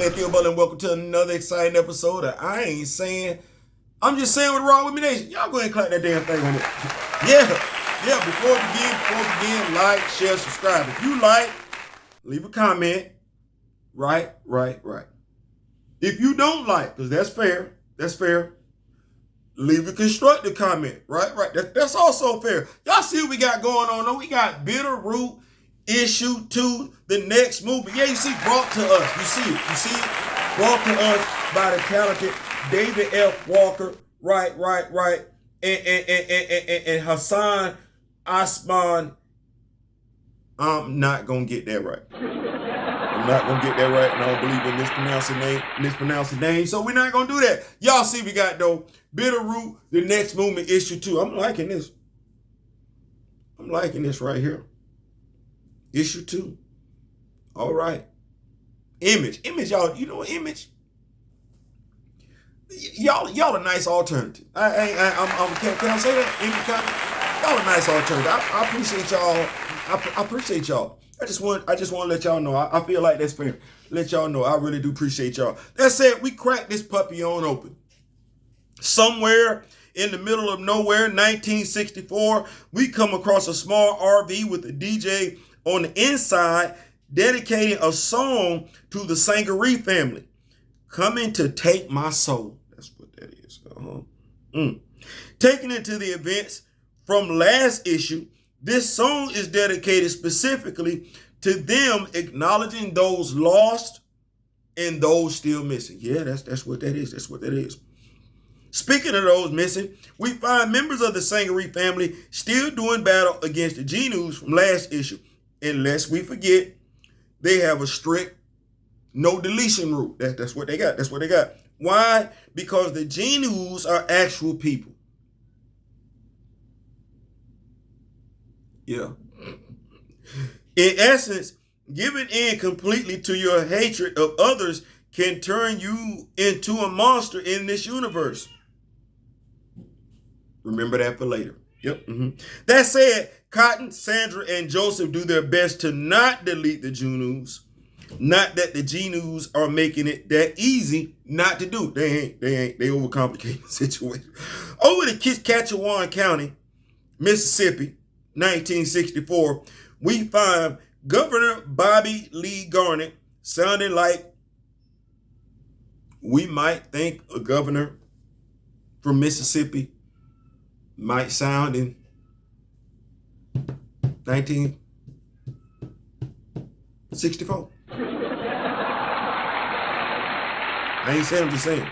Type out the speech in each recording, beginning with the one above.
man Theo Butler, and welcome to another exciting episode of I Ain't Saying. I'm just saying what's wrong with me, nation. Y'all go ahead and clap that damn thing on it. Yeah. Before we begin, like, share, subscribe. If you like, leave a comment. Right. If you don't like, because that's fair. Leave a constructive comment. Right. That's also fair. Y'all see what we got going on, though? We got Bitter Root Issue 2, the next movement. Yeah, you see, brought to us. You see it. Brought to us by the talented David F. Walker. Right. And Hassan Osman. I'm not going to get that right. And I don't believe in mispronouncing names. So we're not going to do that. Y'all see we got, though, Bitter Root, the next movement, issue 2. I'm liking this. Right here. Issue 2. All right. Image, y'all. You know what, Image? Y'all a nice alternative. Can I say that? Image Comics? Y'all a nice alternative. I appreciate y'all. I appreciate y'all. I just want to let y'all know. I feel like that's fair. Let y'all know. I really do appreciate y'all. That said, we cracked this puppy on open. Somewhere in the middle of nowhere, 1964, we come across a small RV with a DJ on the inside dedicating a song to the Sangerye family. Coming to take my soul. That's what that is. Taking it to the events from last issue, this song is dedicated specifically to them, acknowledging those lost and those still missing. Yeah, that's what that is. Speaking of those missing, we find members of the Sangerye family still doing battle against the Jinoos from last issue. And lest we forget, they have a strict no deletion rule. That's what they got. Why? Because the Jinoos are actual people. Yeah. In essence, giving in completely to your hatred of others can turn you into a monster in this universe. Remember that for later. Yep. That said, Cotton, Sandra, and Joseph do their best to not delete the Jinoos. Not that the Jinoos are making it that easy not to do. They overcomplicate the situation. Over to Saskatchewan County, Mississippi, 1964, we find Governor Bobby Lee Garnett sounding like we might think a governor from Mississippi might sound in 1964. I ain't saying, I'm just saying.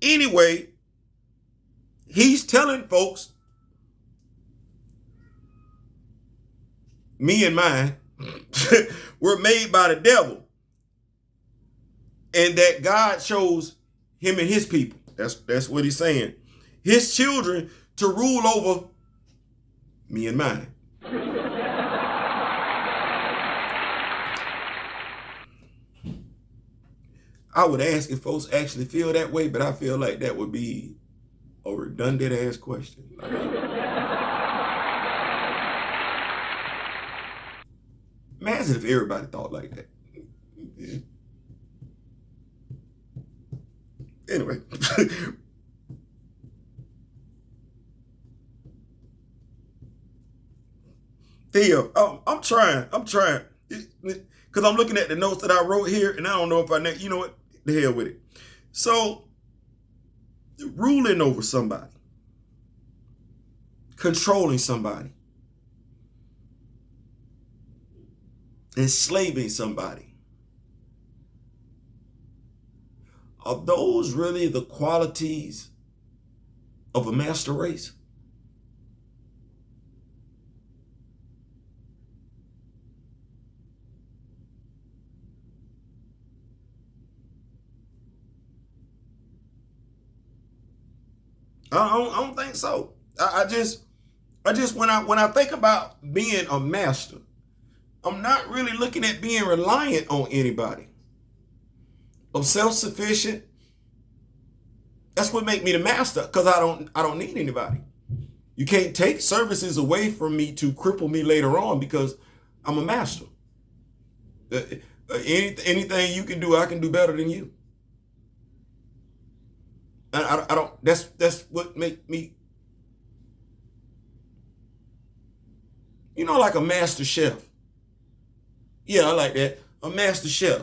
Anyway, he's telling folks, me and mine, were made by the devil, and that God chose him and his people. That's what he's saying. His children to rule over me and mine. I would ask if folks actually feel that way, but I feel like that would be a redundant ass question. Imagine if everybody thought like that. Anyway. Theo, I'm trying. Because I'm looking at the notes that I wrote here, and I don't know if you know what? The hell with it. So, ruling over somebody, controlling somebody, enslaving somebody. Are those really the qualities of a master race? I don't think so. I just when I think about being a master, I'm not really looking at being reliant on anybody. I'm self-sufficient. That's what makes me the master, because I don't need anybody. You can't take services away from me to cripple me later on because I'm a master. Anything you can do, I can do better than you. I don't. That's what make me. Like a master chef. Yeah, I like that. A master chef.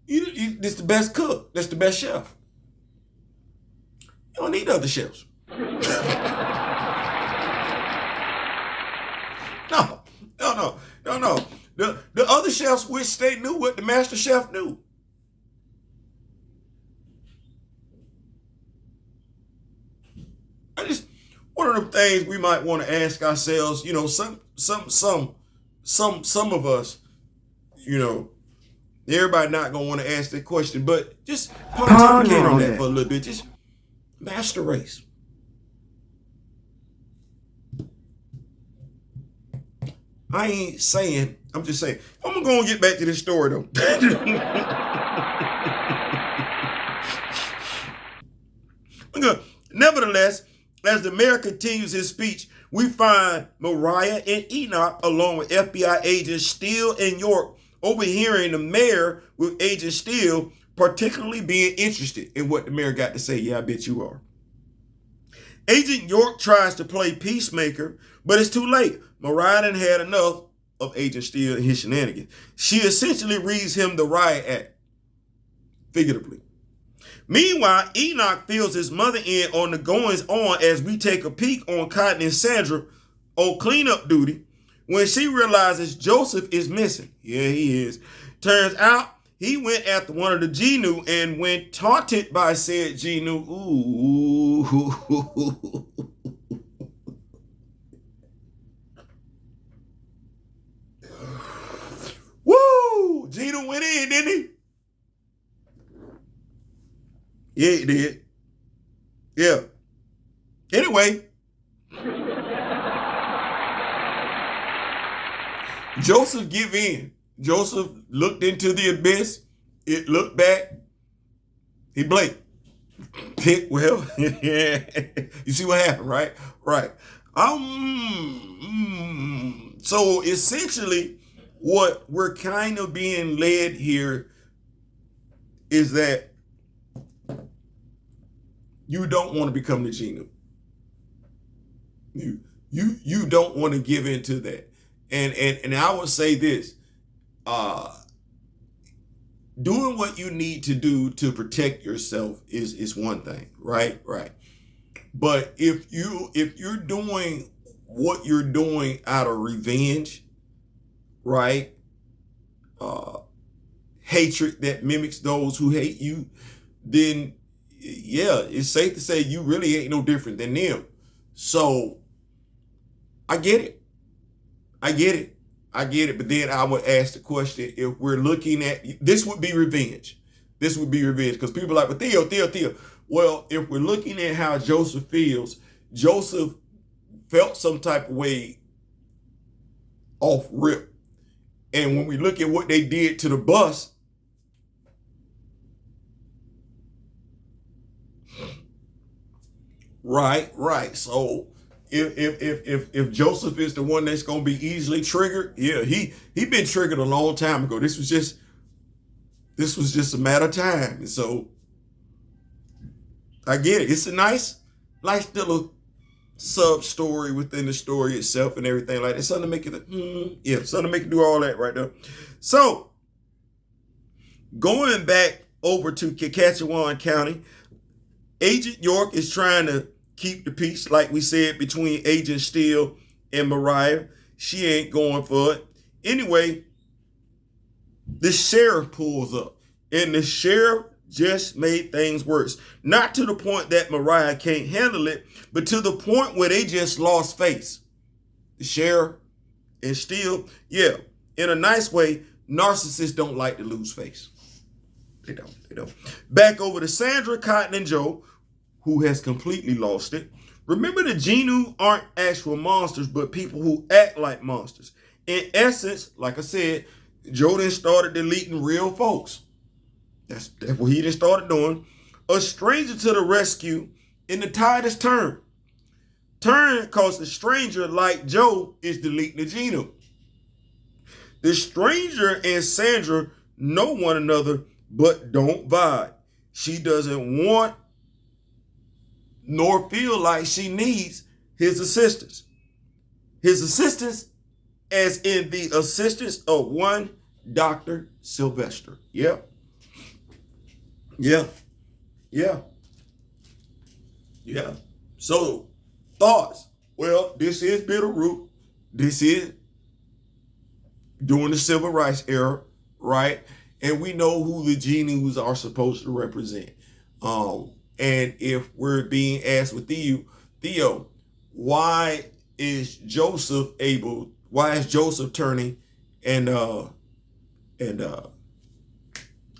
This the best cook. That's the best chef. You don't need other chefs. No, no, no, no, no. The other chefs wish they knew what the master chef knew. One of the things we might want to ask ourselves, some of us, everybody not gonna want to ask that question, but just pontificate on that for a little bit. Just master race. I ain't saying, I'm just saying. I'm gonna get back to this story though. Nevertheless, as the mayor continues his speech, we find Mariah and Enoch, along with FBI agents Steele and York, overhearing the mayor with Agent Steele particularly being interested in what the mayor got to say. Yeah, I bet you are. Agent York tries to play peacemaker, but it's too late. Mariah done had enough of Agent Steele and his shenanigans. She essentially reads him the riot act, figuratively. Meanwhile, Enoch fills his mother in on the goings on as we take a peek on Cotton and Sandra on cleanup duty when she realizes Joseph is missing. Yeah, he is. Turns out he went after one of the Jinoos, and when taunted by said Jinoos, woo! Jinoos went in, didn't he? Yeah, he did. Yeah. Anyway, Joseph give in. Joseph looked into the abyss. It looked back. He blinked. Well, yeah. You see what happened, right? Right. So essentially, what we're kind of being led here is that you don't want to become the Jinoos. You don't want to give into that. And I would say this, doing what you need to do to protect yourself is one thing, right? Right. But if you're doing what you're doing out of revenge, right? Hatred that mimics those who hate you, then yeah, it's safe to say you really ain't no different than them. So I get it. But then I would ask the question, if we're looking at, this would be revenge. Because people are like, but Theo. Well, if we're looking at how Joseph feels, Joseph felt some type of way off rip. And when we look at what they did to the bus, right. So if Joseph is the one that's gonna be easily triggered, yeah, he been triggered a long time ago. This was just a matter of time. And so I get it. It's a nice little sub story within the story itself and everything like that. Something to make it, something to make it do all that right there. So going back over to Saskatchewan County, Agent York is trying to keep the peace, like we said, between Agent Steele and Mariah. She ain't going for it. Anyway, the sheriff pulls up, and the sheriff just made things worse. Not to the point that Mariah can't handle it, but to the point where they just lost face. The sheriff and Steele, yeah, in a nice way, narcissists don't like to lose face. They don't. Back over to Sandra, Cotton, and Joe, who has completely lost it. Remember, the Jinoos aren't actual monsters, but people who act like monsters. In essence, like I said, Joe then started deleting real folks. That's what he then started doing. A stranger to the rescue, and the tide has turned. Turn because the stranger, like Joe, is deleting the Jinoos. The stranger and Sandra know one another, but don't vibe. She doesn't want nor feel like she needs his assistance. His assistance, as in the assistance of one Dr. Sylvester. Yeah. Yeah. Yeah. Yeah. So, thoughts. Well, this is Bitterroot. This is during the civil rights era, right? And we know who the Jinoos are supposed to represent. And if we're being asked with Theo, why is Joseph turning and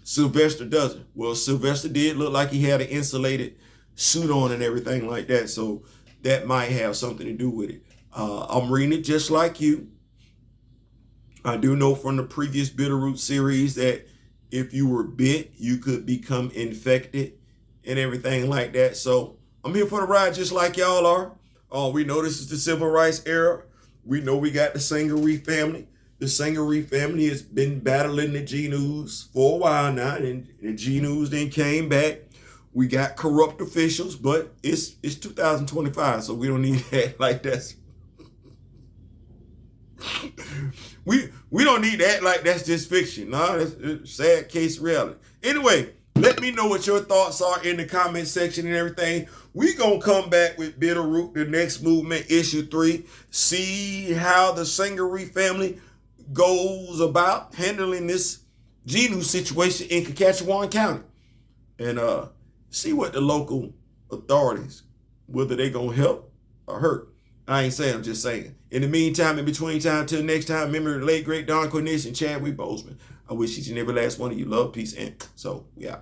Sylvester doesn't? Well, Sylvester did look like he had an insulated suit on and everything like that, so that might have something to do with it. I'm reading it just like you. I do know from the previous Bitterroot series that if you were bit, you could become infected and everything like that. So I'm here for the ride just like y'all are. We know this is the civil rights era. We know we got the Sangerye family. The Sangerye family has been battling the Jinoos for a while now, and the Jinoos then came back. We got corrupt officials, but it's 2025, so we don't need that like that. We don't need that like that's just fiction. No, that's sad case reality. Anyway, let me know what your thoughts are in the comment section and everything. We gonna come back with Bitterroot, the next movement, issue 3. See how the Sangerye family goes about handling this Jinoos situation in Saskatchewan County, and see what the local authorities, whether they gonna help or hurt. I ain't saying, I'm just saying. In the meantime, in between time, till next time, remember the late, great Don Cornish and Chadwick Boseman. I wish each and every last one of you love, peace, and so, yeah.